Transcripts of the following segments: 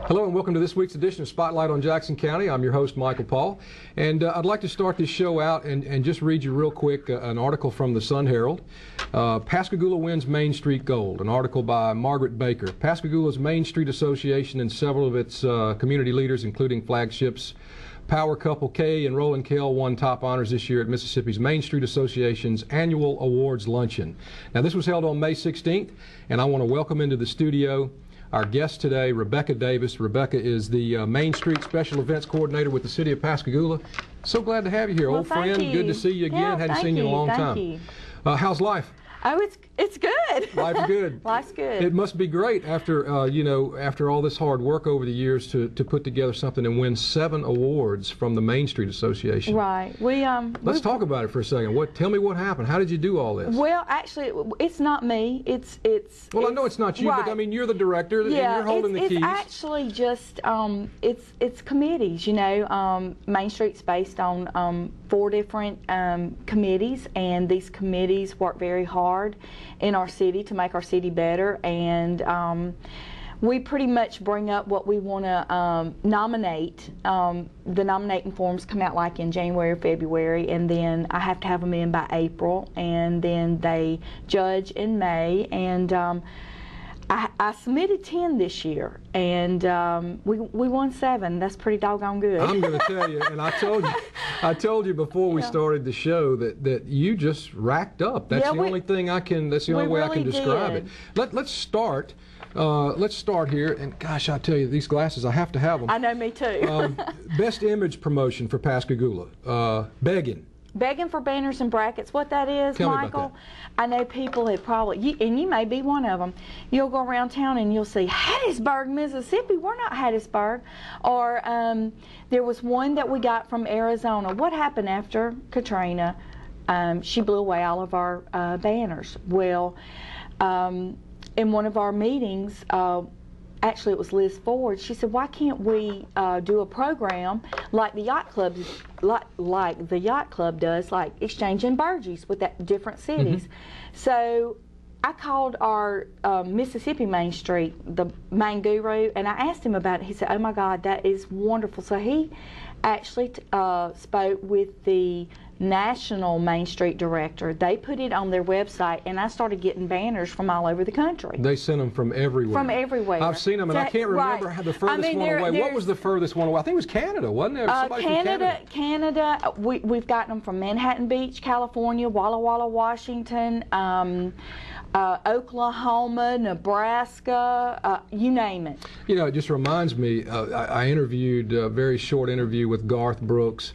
Hello and welcome to this week's edition of Spotlight on Jackson County. I'm your host, Michael Paul, and I'd like to start this show out and just read you real quick an article from the Sun Herald. Pascagoula wins Main Street Gold, an article by Margaret Baker. Pascagoula's Main Street Association and several of its community leaders, including flagships Power Couple K and Roland Kell, won top honors this year at Mississippi's Main Street Association's annual awards luncheon. Now, this was held on May 16th, and I want to welcome into the studio our guest today, Rebecca Davis. Rebecca is the Main Street Special Events Coordinator with the City of Pascagoula. So glad to have you here, old friend. Good to see you again. Yeah, Hadn't seen you in a long time. Thank you. How's life? Oh, it's good. Life's good. Life's good. It must be great after after all this hard work over the years to put together something and win 7 awards from the Main Street Association. Right. Let's talk about it for a second. Tell me what happened. How did you do all this? Well, actually, it's not me. It's. Well, I know it's not you, right. but I mean you're the director and you're holding the keys. It's actually just it's committees. You know, Main Street's based on 4 different committees, and these committees work very hard in our city to make our city better, and we pretty much bring up what we want to nominate. The nominating forms come out like in January or February, and then I have to have them in by April, and then they judge in May, and I submitted 10 this year, and we won 7. That's pretty doggone good. I'm going to tell you, and I told you before we started the show that you just racked up. That's the only thing I can. That's the only way I can describe it. Let's start. Let's start here, and gosh, I tell you, these glasses, I have to have them. I know, me too. Best image promotion for Pascagoula. Begging for banners and brackets. What that is, Tell Michael, me about that. I know people have probably, and you may be one of them, you'll go around town and you'll see Hattiesburg, Mississippi. We're not Hattiesburg. Or there was one that we got from Arizona. What happened after Katrina? She blew away all of our banners. Well, in one of our meetings, actually it was Liz Ford, she said, why can't we do a program like the yacht club, like the yacht club does, like exchanging burgies with different cities. Mm-hmm. So I called our Mississippi Main Street, the main guru, and I asked him about it. He said, oh my God, that is wonderful. So he actually spoke with the National Main Street Director. They put it on their website, and I started getting banners from all over the country. They sent them from everywhere. From everywhere. I've seen them, and I can't remember how the furthest one away. What was the furthest one away? I think it was Canada, wasn't it? Somebody from Canada. We've gotten them from Manhattan Beach, California, Walla Walla, Washington, Oklahoma, Nebraska, you name it. You know, it just reminds me, I interviewed a very short interview with Garth Brooks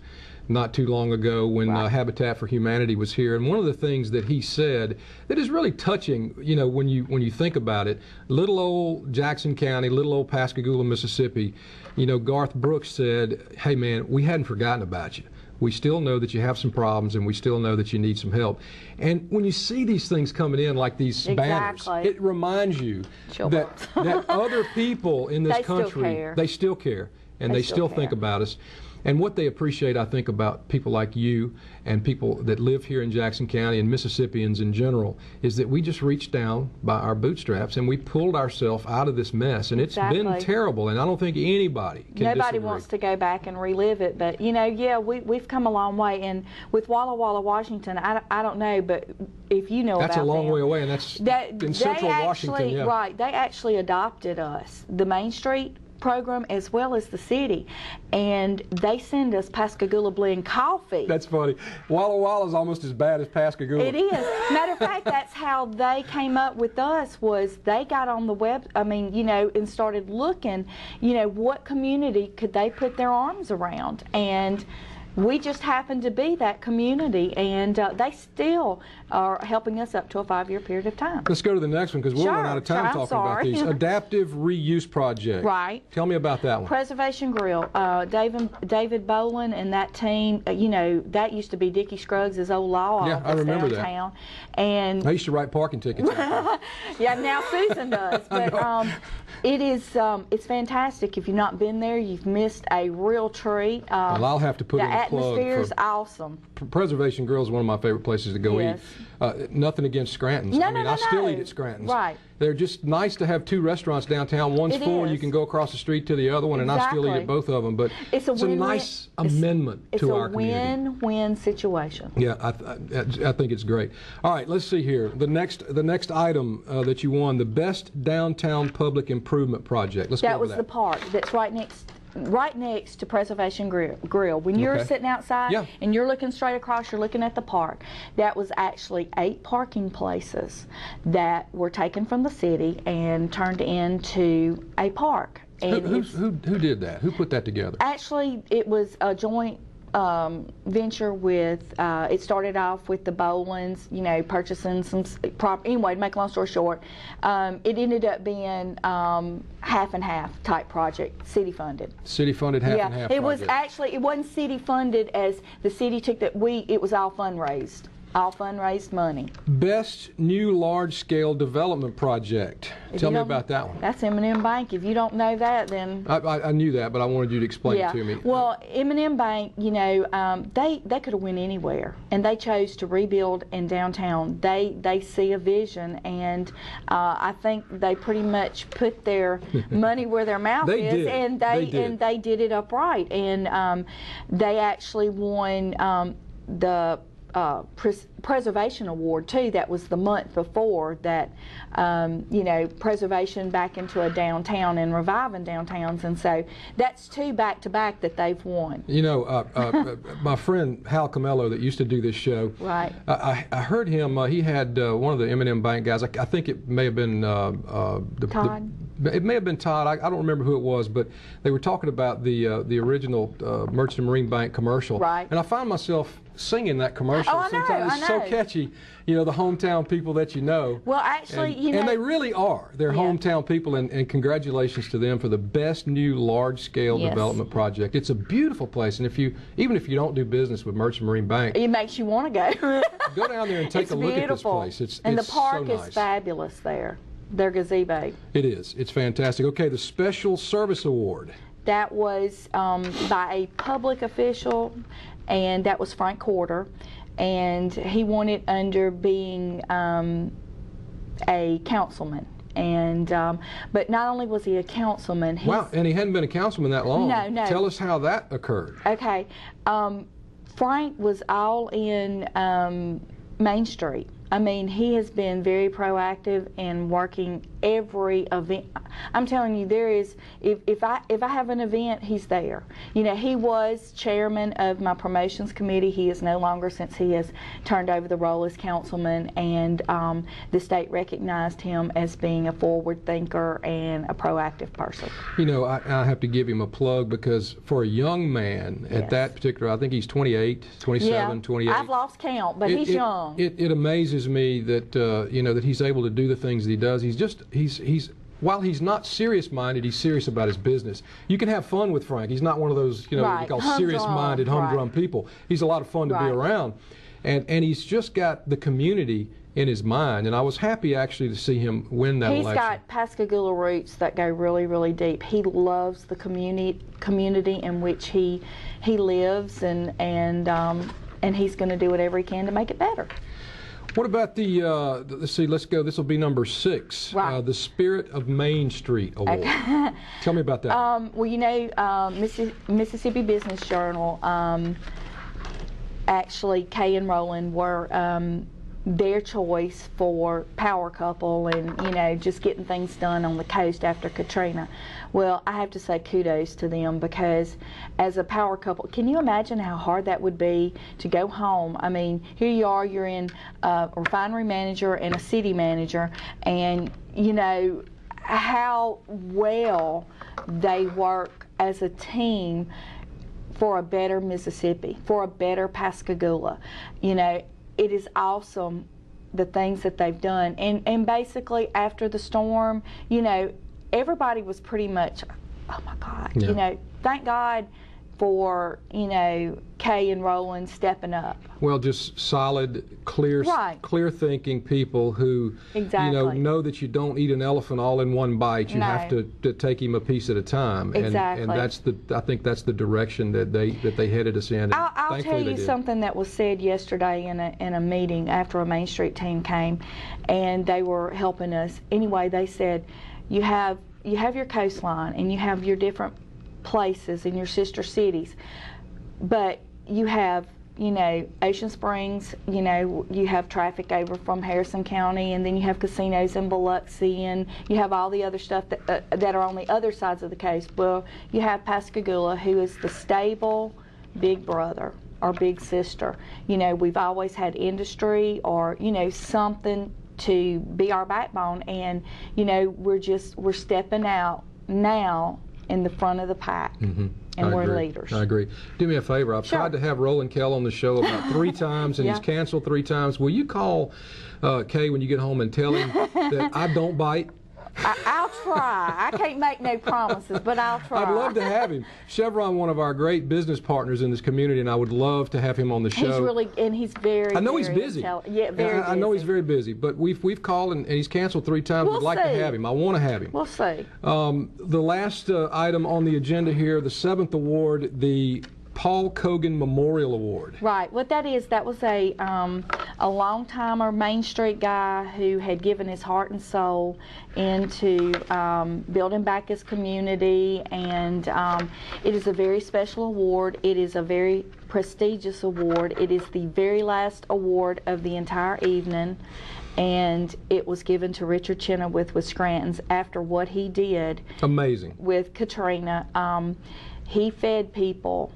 not too long ago when Habitat for Humanity was here, and one of the things that he said that is really touching, you know, when you think about it, little old Jackson County, little old Pascagoula, Mississippi, you know, Garth Brooks said, hey man, we hadn't forgotten about you. We still know that you have some problems, and we still know that you need some help. And when you see these things coming in, like these banners, it reminds you that other people in this country, they still care, and they still think about us. And what they appreciate, I think, about people like you and people that live here in Jackson County and Mississippians in general is that we just reached down by our bootstraps and we pulled ourselves out of this mess. And it's been terrible, and I don't think anybody can Nobody disagree. wants to go back and relive it, but, you know, yeah, we've come a long way. And with Walla Walla, Washington, I don't know, but if you know about them. That's a long way away, and that's in central Washington, yeah. Right, they actually adopted us, the Main Street program as well as the city, and they send us Pascagoula blend coffee. That's funny. Walla Walla is almost as bad as Pascagoula. It is. Matter of fact, that's how they came up with us, was they got on the web, you know, and started looking, you know, what community could they put their arms around, and we just happened to be that community, and they still are helping us up to a 5-year period of time. Let's go to the next one, because we'll run out of time talking about these. Adaptive Reuse Project. Right. Tell me about that one. Preservation Grill. David Boland and that team, you know, that used to be Dickie Scruggs' old law office I remember downtown. And I used to write parking tickets. Yeah, now Susan does. But it is, it's fantastic. If you've not been there, you've missed a real treat. Well, I'll have to put in a plug atmosphere is for awesome. Preservation Grill is one of my favorite places to go Yes. eat. Nothing against Scranton's. No, I mean, no, I still no. eat at Scranton's. Right. They're just nice to have two restaurants downtown. One's It full, is. you can go across the street to the other one, and I still eat Exactly. at both of them. But It's a win-win. nice amendment to our community. It's a win-win situation. Yeah, I think it's great. All right, let's see here. The next item that you won, the best downtown public improvement project. Let's go That over was the park that's right next to Preservation Grill. When you're Okay. sitting outside Yeah. and you're looking straight across, you're looking at the park. That was actually 8 parking places that were taken from the city and turned into a park. And Who did that? Who put that together? actually, it was a joint venture with, it started off with the Bolins, purchasing some property. Anyway, to make a long story short, it ended up being half and half type project, city funded. City funded half and half. It was project. actually, it wasn't city funded as the city took that it was all fundraised. All fundraised money. Best new large-scale development project. Tell me about that one. That's M&M Bank. If you don't know that, then I knew that, but I wanted you to explain it to me. Well, M&M Bank, they could have went anywhere, and they chose to rebuild in downtown. They see a vision, and I think they pretty much put their money where their mouth They is, did. and they did it upright, and they actually won the Preservation Award too. That was the month before that, preservation back into a downtown and reviving downtowns, and so that's 2 back-to-back that they've won. My friend Hal Camello that used to do this show, Right. I heard him, he had one of the M&M Bank guys, I think it may have been Todd? It may have been Todd. I don't remember who it was, but they were talking about the original Merchant Marine Bank commercial. Right. And I found myself singing that commercial. Oh, I know, Sometimes it's I so know. catchy. The hometown people that you know. Well, actually, and they really are. They're Yeah. hometown people, and congratulations to them for the best new large-scale Yes. development project. It's a beautiful place, and even if you don't do business with Merchant Marine Bank, it makes you want to go. go down there and take It's a look beautiful. at this place. And it's the park so nice. is fabulous there. Their gazebo. It is. It's fantastic. Okay, the Special Service Award. That was by a public official, and that was Frank Corder, and he won it under being a councilman. And but not only was he a councilman, Wow, and he hadn't been a councilman that long. No. Tell us how that occurred. Okay, Frank was all in Main Street. I mean, he has been very proactive in working every event. I'm telling you, there is, if I have an event, he's there. He was chairman of my promotions committee. He is no longer, since he has turned over the role as councilman, and the state recognized him as being a forward thinker and a proactive person. I have to give him a plug, because for a young man at Yes. that particular, I think he's 28, 27, 28. I've lost count, but he's young. It amazes me that that he's able to do the things that he does. He's while he's not serious-minded, he's serious about his business. You can have fun with Frank. He's not one of those what Right. you call Humdrum. serious-minded, humdrum Right. people. He's a lot of fun to be Right. around, and he's just got the community in his mind. And I was happy actually to see him win that He's election. got Pascagoula roots that go really, really deep. He loves the community in which he lives, and he's going to do whatever he can to make it better. What about let's see, let's go, this will be number 6, Right. the Spirit of Main Street Award. Tell me about that. Well, Mississippi Business Journal, actually, Kay and Roland were their choice for power couple, and just getting things done on the coast after Katrina. Well, I have to say kudos to them, because as a power couple, can you imagine how hard that would be to go home? I mean, here you are, you're in a refinery manager and a city manager, and how well they work as a team for a better Mississippi, for a better Pascagoula. It is awesome, the things that they've done. And basically, after the storm, everybody was pretty much, oh my God, Yeah. thank God for, you know, Kay and Roland stepping up. Well, just solid, clear thinking people who, know that you don't eat an elephant all in one bite. You have to take him a piece at a time. Exactly. And I think that's the direction that they headed us in. I'll tell you something that was said yesterday in a meeting after a Main Street team came, and they were helping us. Anyway, they said, you have your coastline and you have your different places in your sister cities, but you have, you know, Ocean Springs, you know, you have traffic over from Harrison County, and then you have casinos in Biloxi, and you have all the other stuff that are on the other sides of the coast. Well, you have Pascagoula, who is the stable big brother or big sister. You know, we've always had industry or, you know, something to be our backbone, and, you know, we're stepping out now in the front of the pack. And we're leaders. I agree. Do me a favor. I've tried to have Roland Kell on the show about 3 times, and he's canceled 3 times. Will you call Kay when you get home and tell him that I don't bite? I'll try. I can't make no promises, but I'll try. I'd love to have him. Chevron, one of our great business partners in this community, and I would love to have him on the show. He's very. I know he's busy. Yeah, very busy. I know he's very busy, but we've called and he's canceled 3 times. We'd like to have him. I want to have him. We'll see. The last item on the agenda here, the 7th award, the Paul Cogan Memorial Award. Right. What that is, that was a long-timer Main Street guy who had given his heart and soul into building back his community, and it is a very special award. It is a very prestigious award. It is the very last award of the entire evening, and it was given to Richard Chenoweth with Scranton's after what he did. Amazing. With Katrina. He fed people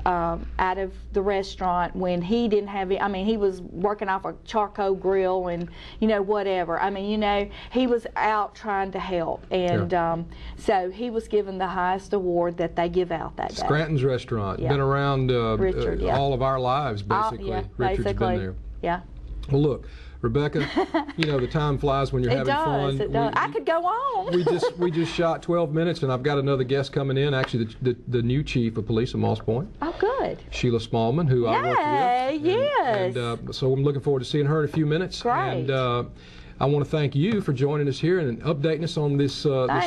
out of the restaurant when he didn't have it. I mean, he was working off a charcoal grill and, you know, whatever. I mean, you know, he was out trying to help. And so he was given the highest award that they give out that day. Scranton's Restaurant. Been around Richard, all of our lives, basically. Richard's been there. Yeah. Well, look, Rebecca, you know, the time flies when you're having fun. It does. I could go on. we just shot 12 minutes, and I've got another guest coming in, actually the new chief of police of Moss Point. Oh, good. Sheila Smallman, who I work with. Yes. And so I'm looking forward to seeing her in a few minutes. Great. And I want to thank you for joining us here and updating us on this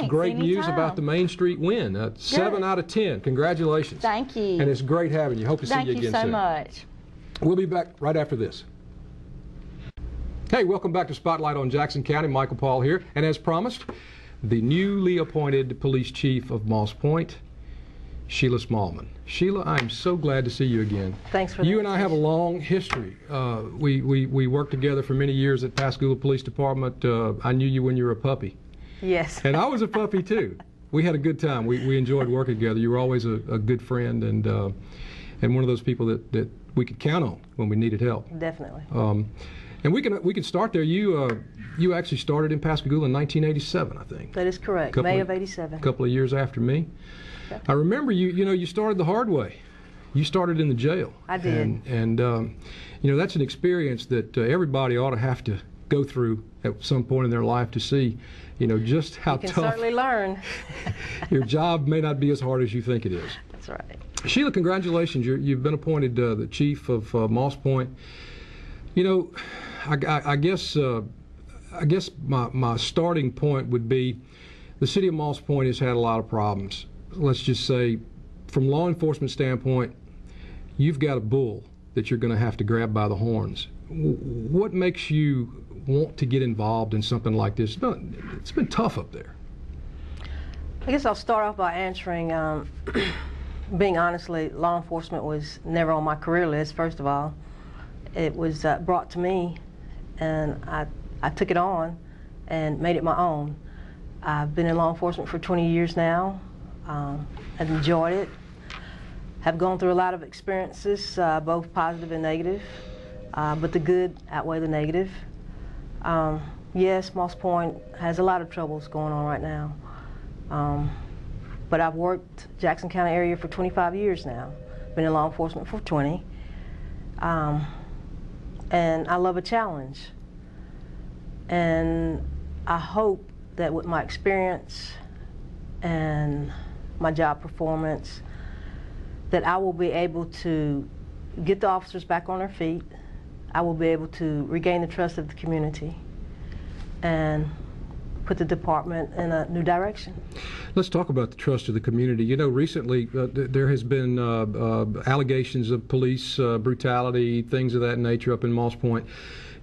great news about the Main Street win. 7 out of 10. Congratulations. Thank you. And it's great having you. Hope to see you again soon. Thank you so much. We'll be back right after this. Hey, welcome back to Spotlight on Jackson County. Michael Paul here. And as promised, the newly appointed police chief of Moss Point, Sheila Smallman. Sheila, I'm so glad to see you again. Thanks for You and I have a long history. We worked together for many years at Pascagoula Police Department. I knew you when you were a puppy. Yes. And I was a puppy too. We had a good time. We enjoyed working together. You were always a good friend and one of those people that we could count on when we needed help. Definitely. And we can start there. You actually started in Pascagoula in 1987, I think. That is correct. May of '87. A couple of years after me. Okay. I remember you started the hard way. You started in the jail. I did. And you know, that's an experience that everybody ought to have to go through at some point in their life to see, you know, just how tough. You can certainly learn. Your job may not be as hard as you think it is. That's right. Sheila, congratulations. You've been appointed the chief of Moss Point. You know, I guess my starting point would be the city of Moss Point has had a lot of problems. Let's just say, from law enforcement standpoint, you've got a bull that you're going to have to grab by the horns. What makes you want to get involved in something like this? It's been tough up there. I guess I'll start off by answering, being honestly, law enforcement was never on my career list, first of all. It was brought to me, and I took it on and made it my own. I've been in law enforcement for 20 years now. I've enjoyed it. Have gone through a lot of experiences, both positive and negative, but the good outweigh the negative. Yes, Moss Point has a lot of troubles going on right now, but I've worked Jackson County area for 25 years now. Been in law enforcement for 20. And I love a challenge. And I hope that with my experience and my job performance, that I will be able to get the officers back on their feet. I will be able to regain the trust of the community and put the department in a new direction. Let's talk about the trust of the community. You know, recently there has been allegations of police brutality, things of that nature up in Moss Point.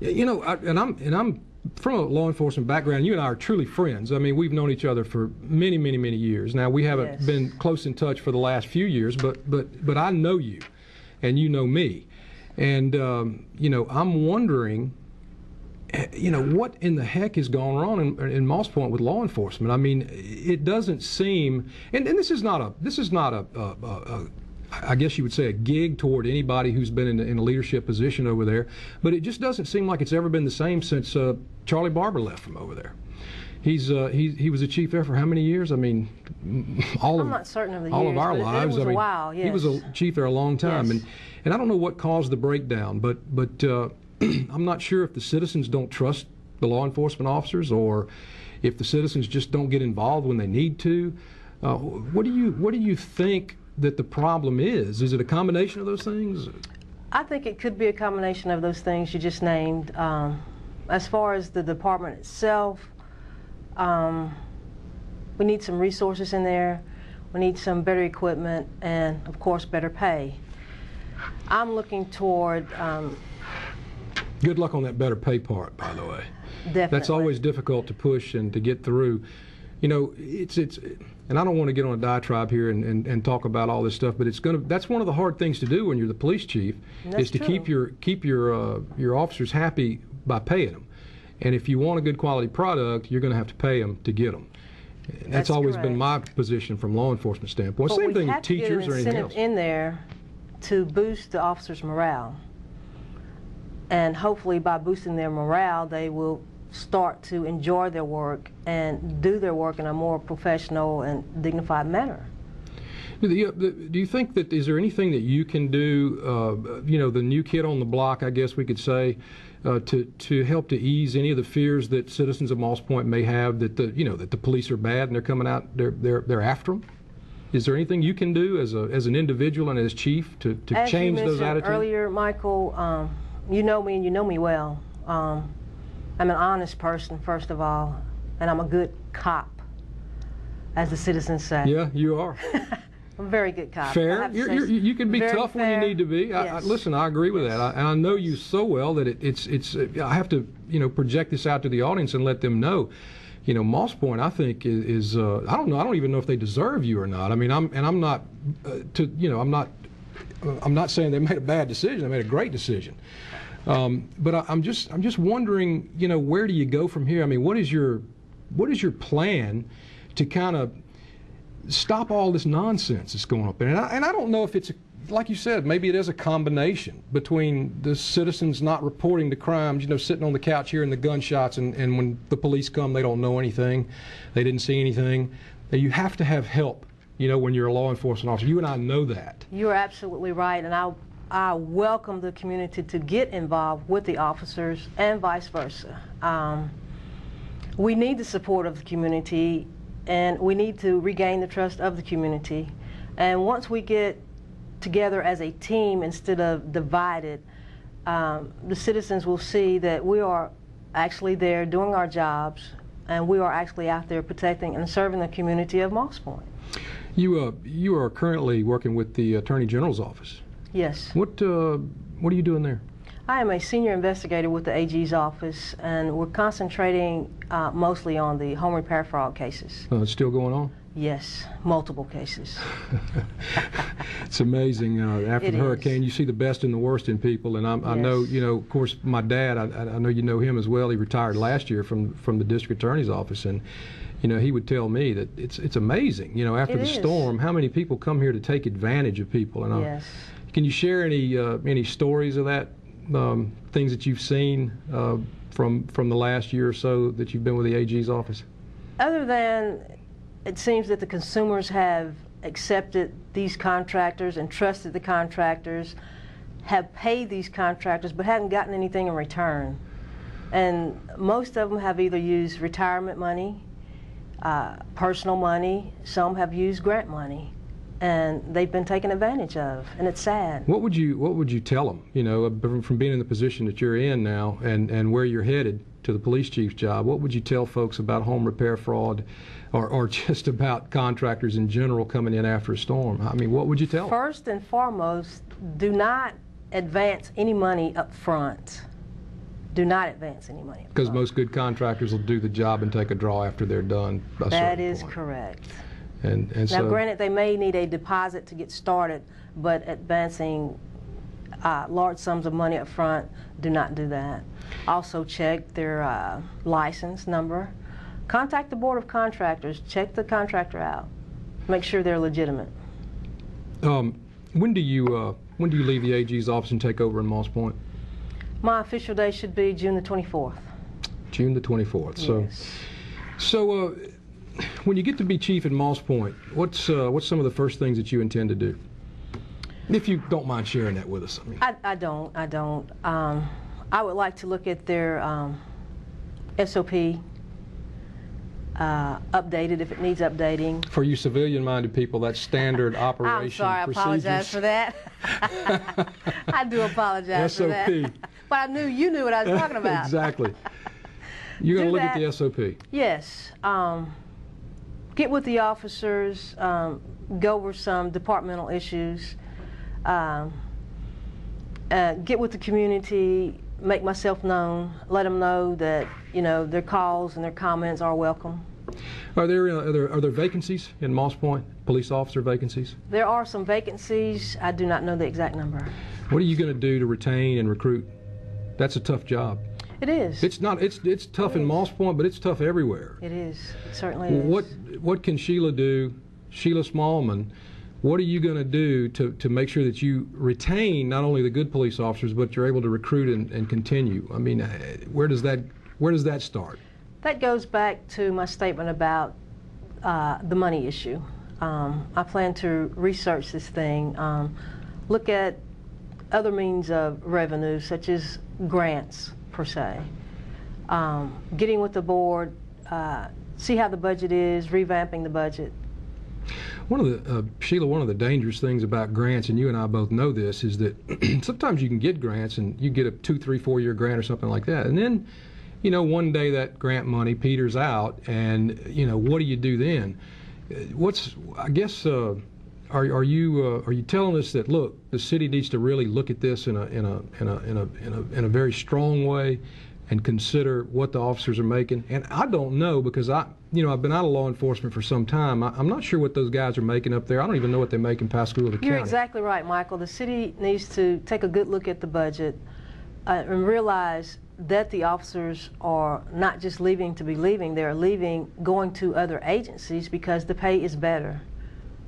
You know, I'm from a law enforcement background. You and I are truly friends. I mean, we've known each other for many, many, many years. Now, we haven't Yes. been close in touch for the last few years, but I know you, and you know me. And, you know, I'm wondering, you know, what in the heck has gone wrong in Moss Point with law enforcement? I mean, it doesn't seem, and this is not a I guess you would say a gig toward anybody who's been in a leadership position over there, but it just doesn't seem like it's ever been the same since Charlie Barber left from over there. He was a chief there for how many years? I mean, I'm not certain of the all years, of our but lives. It was I mean, a while, yes. he was a chief there a long time, Yes. and I don't know what caused the breakdown, but I'm not sure if the citizens don't trust the law enforcement officers, or if the citizens just don't get involved when they need to. What do you think that the problem is? Is it a combination of those things? I think it could be a combination of those things you just named. As far as the department itself, we need some resources in there. We need some better equipment and, of course, better pay. I'm looking toward Good luck on that better pay part, by the way. definitely. That's always difficult to push and to get through. You know, it's and I don't want to get on a diatribe here and talk about all this stuff, but that's one of the hard things to do when you're the police chief, That's is to true. keep your officers happy by paying them. And if you want a good quality product, you're going to have to pay them to get them. That's That's always been my correct. position from law enforcement standpoint. But Same we thing have with to get teachers an or anything incentive else. in there to boost the officers' morale. And hopefully by boosting their morale, they will start to enjoy their work and do their work in a more professional and dignified manner. Do you think that, is there anything that you can do, you know, the new kid on the block, I guess we could say, to help to ease any of the fears that citizens of Moss Point may have that that the police are bad and they're coming out, they're after them? Is there anything you can do as an individual and as chief to As change you those mentioned attitudes? earlier, Michael, you know me and you know me well. I'm an honest person, first of all, and I'm a good cop, as the citizens say. Yeah, you are. I'm a very good cop. I Fair. have to say You can be very tough when you fair. need to be. Yes. Listen, I agree with that, and I know you so well that it's. I have to project this out to the audience and let them know. You know, Moss Point, I think is I don't know. I don't even know if they deserve you or not. I mean, I'm not I'm not saying they made a bad decision. They made a great decision. But I'm just wondering, where do you go from here? I mean, what is your plan to kind of stop all this nonsense that's going up there? And I don't know if it's like you said, maybe it is a combination between the citizens not reporting the crimes, sitting on the couch hearing the gunshots, and when the police come, they don't know anything, they didn't see anything. You have to have help, when you're a law enforcement officer. You and I know that. You're absolutely right, and I welcome the community to get involved with the officers and vice versa. We need the support of the community, and we need to regain the trust of the community. And once we get together as a team instead of divided, the citizens will see that we are actually there doing our jobs, and we are actually out there protecting and serving the community of Moss Point. You are currently working with the Attorney General's office. Yes. What are you doing there? I am a senior investigator with the AG's office, and we're concentrating mostly on the home repair fraud cases. It's still going on? Yes, multiple cases. It's amazing. After It the hurricane, is. you see the best and the worst in people. And I know, Yes. of course, my dad, I know you know him as well. He retired last year from the district attorney's office. And, he would tell me that it's amazing, after It the is. storm, how many people come here to take advantage of people. And Yes. Can you share any stories of that, things that you've seen from the last year or so that you've been with the AG's office? Other than it seems that the consumers have accepted these contractors and trusted the contractors, have paid these contractors, but hadn't gotten anything in return. And most of them have either used retirement money, personal money, some have used grant money. and they've been taken advantage of, and it's sad. What would you tell them? You know, from being in the position that you're in now, and where you're headed to the police chief's job, what would you tell folks about home repair fraud, or just about contractors in general coming in after a storm? I mean, what would you tell them? First and foremost, do not advance any money up front. Do not advance any money up front. Because most good contractors will do the job and take a draw after they're done. That is correct. And now, so, granted, they may need a deposit to get started, but advancing large sums of money up front, do not do that. Also, check their license number. Contact the Board of Contractors. Check the contractor out. Make sure they're legitimate. When do you leave the AG's office and take over in Moss Point? My official day should be June the 24th. June the 24th. Yes. So when you get to be chief in Moss Point, what's some of the first things that you intend to do? If you don't mind sharing that with us. I don't. I would like to look at their SOP, updated if it needs updating. For you civilian-minded people, that's standard operation I'm sorry, procedures. I apologize for that. I do apologize for that. But you knew what I was talking about. Exactly. You're going to look at the SOP. Yes. Get with the officers, go over some departmental issues, get with the community, make myself known, let them know that, you know, their calls and their comments are welcome. Are there vacancies in Moss Point, police officer vacancies? There are some vacancies. I do not know the exact number. What are you going to do to retain and recruit? That's a tough job. It is. It's not. It's tough in Moss Point, but it's tough everywhere. It is. It certainly is. What can Sheila do, Sheila Smallman? What are you going to do to make sure that you retain not only the good police officers, but you're able to recruit and continue? I mean, where does that start? That goes back to my statement about the money issue. I plan to research this thing, look at other means of revenue, such as grants, per se. Getting with the board, see how the budget is, revamping the budget. Sheila, one of the dangerous things about grants, and you and I both know this, is that sometimes you can get grants and you get a 2, 3, 4 year grant or something like that, and then, you know, one day that grant money peters out, and you know, what do you do then? Are you telling us that, look, the city needs to really look at this in a very strong way and consider what the officers are making? And I don't know, because I've been out of law enforcement for some time. I'm not sure what those guys are making up there. I don't even know what they make in Pascagoula County. You're exactly right, Michael. The city needs to take a good look at the budget and realize that the officers are not just leaving to be leaving. They're leaving, going to other agencies because the pay is better.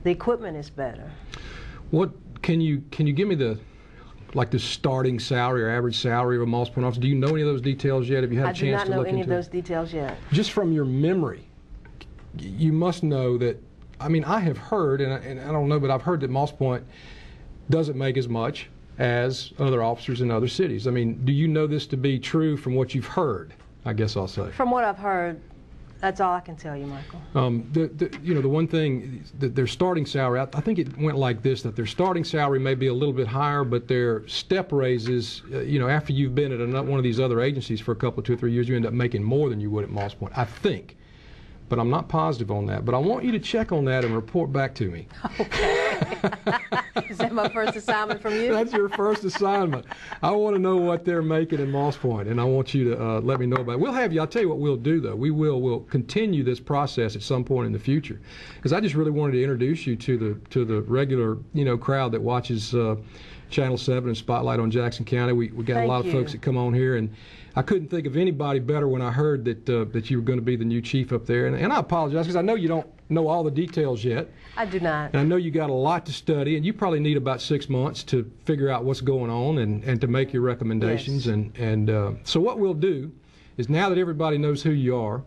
The equipment is better. What can you give me the starting salary or average salary of a Moss Point officer? Do you know any of those details yet? Have you had a chance to look into it? I do not know any of those details yet. Just from your memory, you must know that. I mean, I have heard, and I don't know, but I've heard that Moss Point doesn't make as much as other officers in other cities. I mean, do you know this to be true from what you've heard? I guess I'll say. From what I've heard, that's all I can tell you, Michael. The one thing, that their starting salary, I think it went like this, that their starting salary may be a little bit higher, but their step raises, after you've been at one of these other agencies for a couple, 2 or 3 years, you end up making more than you would at Moss Point, I think. But I'm not positive on that. But I want you to check on that and report back to me. Okay. Is that my first assignment from you? That's your first assignment. I want to know what they're making in Moss Point, and I want you to let me know about it. We'll have you. I'll tell you what we'll do, though. We'll continue this process at some point in the future, because I just really wanted to introduce you to the regular crowd that watches Channel 7 and Spotlight on Jackson County. We got a lot of folks that come on here, and I couldn't think of anybody better when I heard that you were going to be the new chief up there. And I apologize, because I know you don't know all the details yet. I do not. And I know you got a lot to study, and you probably need about 6 months to figure out what's going on and to make your recommendations. Yes. So what we'll do is, now that everybody knows who you are,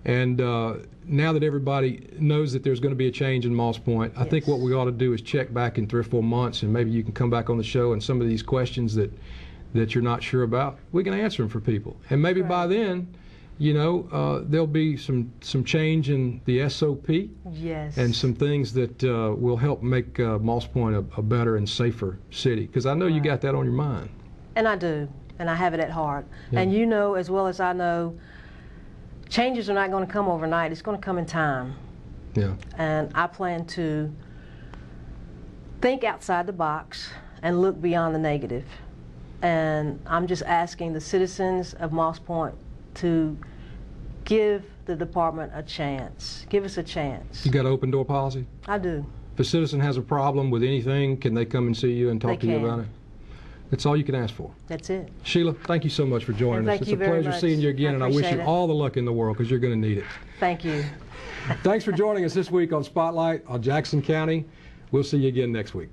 and now that everybody knows that there's going to be a change in Moss Point, I think what we ought to do is check back in 3 or 4 months, and maybe you can come back on the show, and some of these questions that you're not sure about, we can answer them for people. And maybe by then, you know, there'll be some change in the SOP Yes. and some things that will help make Moss Point a better and safer city. Because I know you got that on your mind. And I do, and I have it at heart. Yeah. And you know as well as I know, changes are not going to come overnight. It's going to come in time. Yeah. And I plan to think outside the box and look beyond the negative. And I'm just asking the citizens of Moss Point to give the department a chance. Give us a chance. You got an open door policy? I do. If a citizen has a problem with anything, can they come and see you and talk to you about it? That's all you can ask for. That's it. Sheila, thank you so much for joining And us. thank It's you a very pleasure much. seeing you again, I and I wish you appreciate it. all the luck in the world because you're going to need it. Thank you. Thanks for joining us this week on Spotlight on Jackson County. We'll see you again next week.